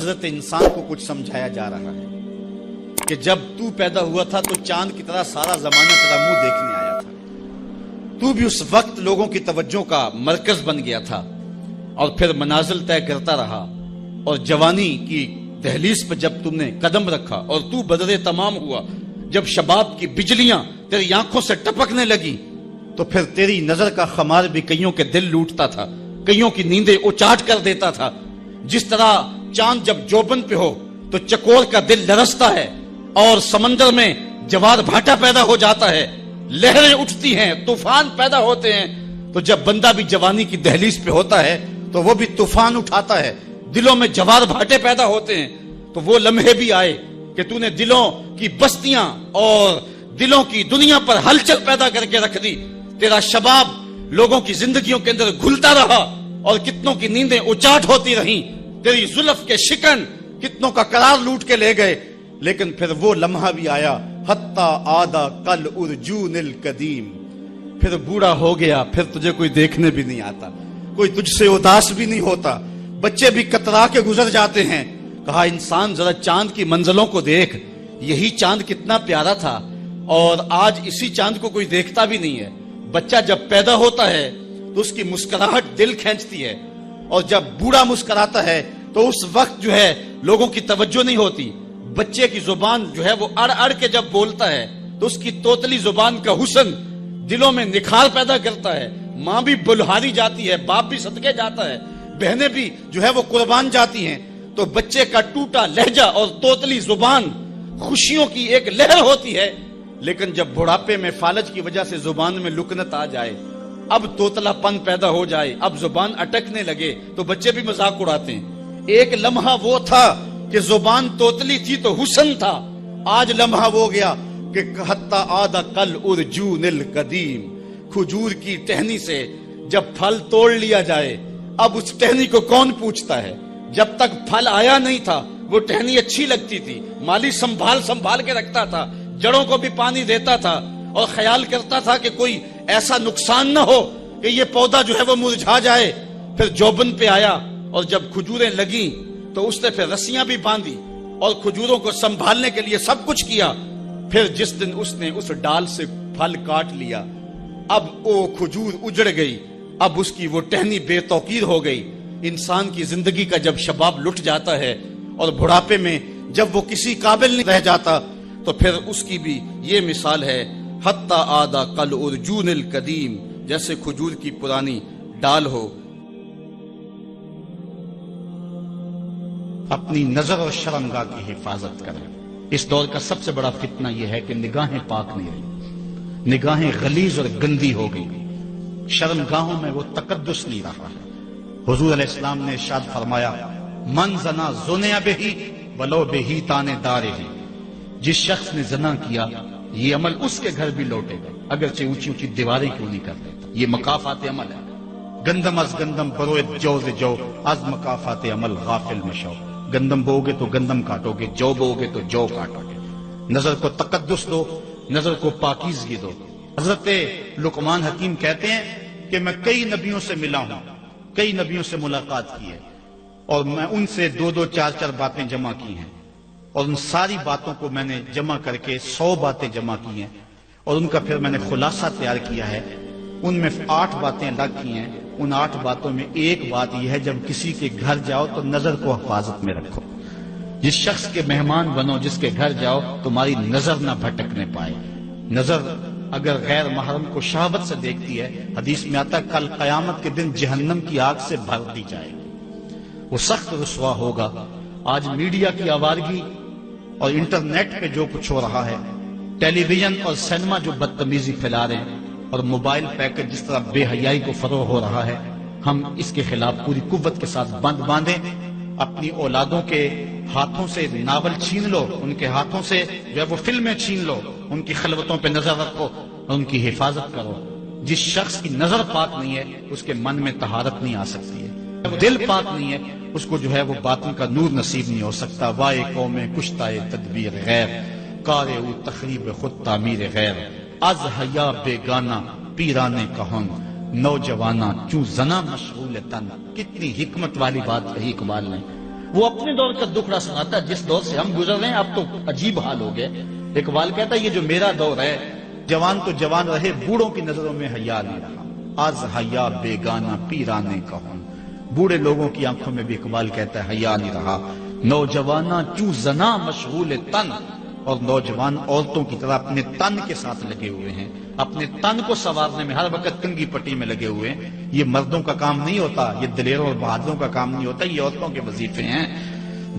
حضرت انسان کو کچھ سمجھایا جا رہا ہے کہ جب تو پیدا ہوا تھا تو چاند کی طرح سارا زمانہ تیرا منہ دیکھنے آیا تھا. تو بھی اس وقت لوگوں کی توجہ کا مرکز بن گیا تھا اور پھر منازل طے کرتا رہا، اور جوانی کی دہلیز پر جب تم نے قدم رکھا اور تو بدر تمام ہوا، جب شباب کی بجلیاں تیری آنکھوں سے ٹپکنے لگی تو پھر تیری نظر کا خمار بھی کئیوں کے دل لوٹتا تھا، کئیوں کی نیندیں اچاٹ کر دیتا تھا. جس طرح چاند جب جوبن پہ ہو تو چکور کا دل لرزتا ہے اور سمندر میں جوار بھاٹا پیدا ہو جاتا ہے، لہریں اٹھتی ہیں، طوفان پیدا ہوتے ہیں، تو جب بندہ بھی جوانی کی دہلیز پہ ہوتا ہے تو وہ بھی طوفان اٹھاتا ہے، دلوں میں جوار بھاٹے پیدا ہوتے ہیں. تو وہ لمحے بھی آئے کہ تو نے دلوں کی بستیاں اور دلوں کی دنیا پر ہلچل پیدا کر کے رکھ دی. تیرا شباب لوگوں کی زندگیوں کے اندر گھلتا رہا اور کتنوں کی نیندیں اچاٹ ہوتی رہیں، تیری زلف کے شکن کتنوں کا قرار لوٹ کے لے گئے. لیکن پھر وہ لمحہ بھی آیا، حتی آدھا کل ارجون القدیم، پھر بوڑھا ہو گیا، پھر تجھے کوئی دیکھنے بھی نہیں آتا، کوئی تجھ سے اداس بھی نہیں ہوتا، بچے بھی کترا کے گزر جاتے ہیں. کہا انسان ذرا چاند کی منزلوں کو دیکھ، یہی چاند کتنا پیارا تھا اور آج اسی چاند کو کوئی دیکھتا بھی نہیں ہے. بچہ جب پیدا ہوتا ہے تو اس کی مسکراہٹ دل کھینچتی ہے، اور جب بوڑھا مسکراتا ہے تو اس وقت جو ہے لوگوں کی توجہ نہیں ہوتی. بچے کی زبان جو ہے وہ اڑ اڑ کے جب بولتا ہے تو اس کی توتلی زبان کا حسن دلوں میں نکھار پیدا کرتا ہے. ماں بھی بلہاری جاتی ہے، باپ بھی صدقے جاتا ہے، بہنیں بھی جو ہے وہ قربان جاتی ہیں. تو بچے کا ٹوٹا لہجہ اور توتلی زبان خوشیوں کی ایک لہر ہوتی ہے. لیکن جب بڑھاپے میں فالج کی وجہ سے زبان میں لکنت آ جائے، اب توتلا پن پیدا ہو جائے، اب زبان اٹکنے لگے تو بچے بھی مذاق اڑاتے ہیں. ایک لمحہ وہ تھا کہ زبان توتلی تھی تو حسن تھا، آج لمحہ وہ گیا کہ حتی آدھا کل ارجون القدیم. کھجور کی ٹہنی سے جب پھل توڑ لیا جائے، اب اس ٹہنی کو کون پوچھتا ہے؟ جب تک پھل آیا نہیں تھا وہ ٹہنی اچھی لگتی تھی، مالی سنبھال کے رکھتا تھا، جڑوں کو بھی پانی دیتا تھا اور خیال کرتا تھا کہ کوئی ایسا نقصان نہ ہو کہ یہ پودا جو ہے وہ مرجھا جائے. پھر جوبن پہ آیا اور جب کھجوریں لگیں تو اس نے پھر رسیاں بھی باندھی اور کھجوروں کو سنبھالنے کے لیے سب کچھ کیا. پھر جس دن اس نے اس ڈال سے پھل کاٹ لیا، اب وہ کھجور اجڑ گئی، اب اس کی وہ ٹہنی بے توقیر ہو گئی. انسان کی زندگی کا جب شباب لٹ جاتا ہے اور بڑھاپے میں جب وہ کسی قابل نہیں رہ جاتا تو پھر اس کی بھی یہ مثال ہے، حتی آدھا کل ارجون القدیم، جیسے کھجور کی پرانی ڈال ہو. اپنی نظر اور شرمگاہ کی حفاظت کریں. اس دور کا سب سے بڑا فتنہ یہ ہے کہ نگاہیں پاک نہیں رہی، نگاہیں غلیظ اور گندی ہو گئی، شرمگاہوں میں وہ تقدس نہیں رہا ہے. حضور علیہ السلام نے ارشاد فرمایا، من زنا زنیا بہی ولو بہی تانے دارے ہی. جس شخص نے زنا کیا یہ عمل اس کے گھر بھی لوٹے گا، اگرچہ اونچی اونچی دیواریں کیوں نہیں کر دیتا. یہ مکافات عمل ہے. گندم از گندم بروئے جوز جو از مکافات عمل غافل مشو. گندم بو گے تو گندم کاٹو گے، جو بو گے تو جو کاٹو گے. نظر کو تقدس دو، نظر کو پاکیزگی دو. حضرت لقمان حکیم کہتے ہیں کہ میں کئی نبیوں سے ملا ہوں، کئی نبیوں سے ملاقات کی ہے، اور میں ان سے 2-2 4-4 باتیں جمع کی ہیں، اور ان ساری باتوں کو میں نے جمع کر کے 100 باتیں جمع کی ہیں، اور ان کا پھر میں نے خلاصہ تیار کیا ہے. ان میں 8 باتیں الگ کی ہیں. ان 8 باتوں میں ایک بات یہ ہے، جب کسی کے گھر جاؤ تو نظر کو حفاظت میں رکھو. جس شخص کے مہمان بنو، جس کے گھر جاؤ، تمہاری نظر نہ بھٹکنے پائے. نظر اگر غیر محرم کو شہوت سے دیکھتی ہے، حدیث میں آتا ہے کل قیامت کے دن جہنم کی آگ سے بھر دی جائے گی، وہ سخت رسوا ہوگا. آج میڈیا کی آوارگی اور انٹرنیٹ پہ جو کچھ ہو رہا ہے، ٹیلی ویژن اور سینما جو بدتمیزی پھیلا رہے ہیں، اور موبائل پیکج جس طرح بے حیائی کو فروغ ہو رہا ہے، ہم اس کے خلاف پوری قوت کے ساتھ بند باندھیں. اپنی اولادوں کے ہاتھوں سے ناول چھین لو، ان کے ہاتھوں سے جو ہے وہ فلمیں چھین لو، ان کی خلوتوں پہ نظر رکھو اور ان کی حفاظت کرو. جس شخص کی نظر پاک نہیں ہے اس کے من میں طہارت نہیں آ سکتی ہے، دل پاک نہیں ہے اس کو جو ہے وہ باطن کا نور نصیب نہیں ہو سکتا. وائے قوم کشتائے تدبیر غیر، کارے او تخریب خود تعمیر غیر. از حیا بیگانہ پیرانے کہن، نوجوانہ چوں زنا مشغول تن. کتنی حکمت والی بات کہی اقبال نے. وہ اپنے دور کا دکھڑا سناتا ہے، جس دور سے ہم گزر رہے ہیں اب تو عجیب حال ہو گئے۔ اقبال کہتا ہے یہ جو میرا دور ہے، جوان تو جوان رہے، بوڑھوں کی نظروں میں حیا نہیں رہا، آج حیا بیگانہ پیرانے کا ہوں۔ بوڑھے لوگوں کی آنکھوں میں بھی اقبال کہتا ہے حیا نہیں رہا۔ نوجوانہ چوں زنا مشغول تن، اور نوجوان عورتوں کی طرح اپنے تن کے ساتھ لگے ہوئے ہیں، اپنے تن کو سنوارنے میں ہر وقت کنگھی پٹی میں لگے ہوئے ہیں۔ یہ مردوں کا کام نہیں ہوتا، یہ دلیروں اور بہادروں کا کام نہیں ہوتا، یہ عورتوں کے وظیفے ہیں۔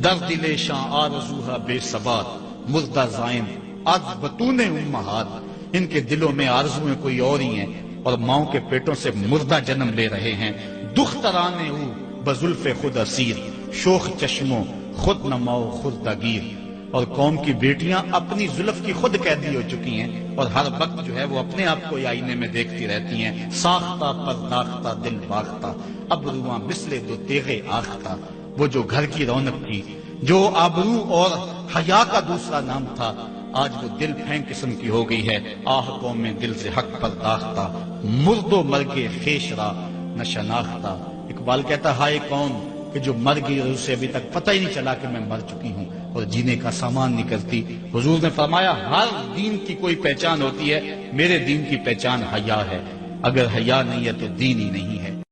در دل شاں آرزوہا بے ثبات، مردہ زائن از بطون امہات، ان کے دلوں میں آرزویں کوئی اور ہی ہیں اور ماؤں کے پیٹوں سے مردہ جنم لے رہے ہیں۔ دخترانے او بزلف خود اسیر، شوخ چشموں خود نماؤ خود دگیر، اور قوم کی بیٹیاں اپنی زلف کی خود قیدی ہو چکی ہیں اور ہر وقت جو ہے وہ اپنے آپ کو آئینے میں دیکھتی رہتی ہیں۔ ساختہ پرداختہ دل باختہ، ابروان مثل دو تیغے آختہ، وہ جو گھر کی رونق تھی، جو آبرو اور حیا کا دوسرا نام تھا، آج وہ دل پھینک قسم کی ہو گئی ہے۔ آہ قوم میں دل سے حق پرداختہ، مرد و مرگے خیش را نہ شناختہ۔ اقبال کہتا ہائے کون کہ جو مر گئی اور اسے ابھی تک پتہ ہی نہیں چلا کہ میں مر چکی ہوں اور جینے کا سامان نہیں کرتی۔ حضور نے فرمایا ہر دین کی کوئی پہچان ہوتی ہے، میرے دین کی پہچان حیا ہے، اگر حیا نہیں ہے تو دین ہی نہیں ہے۔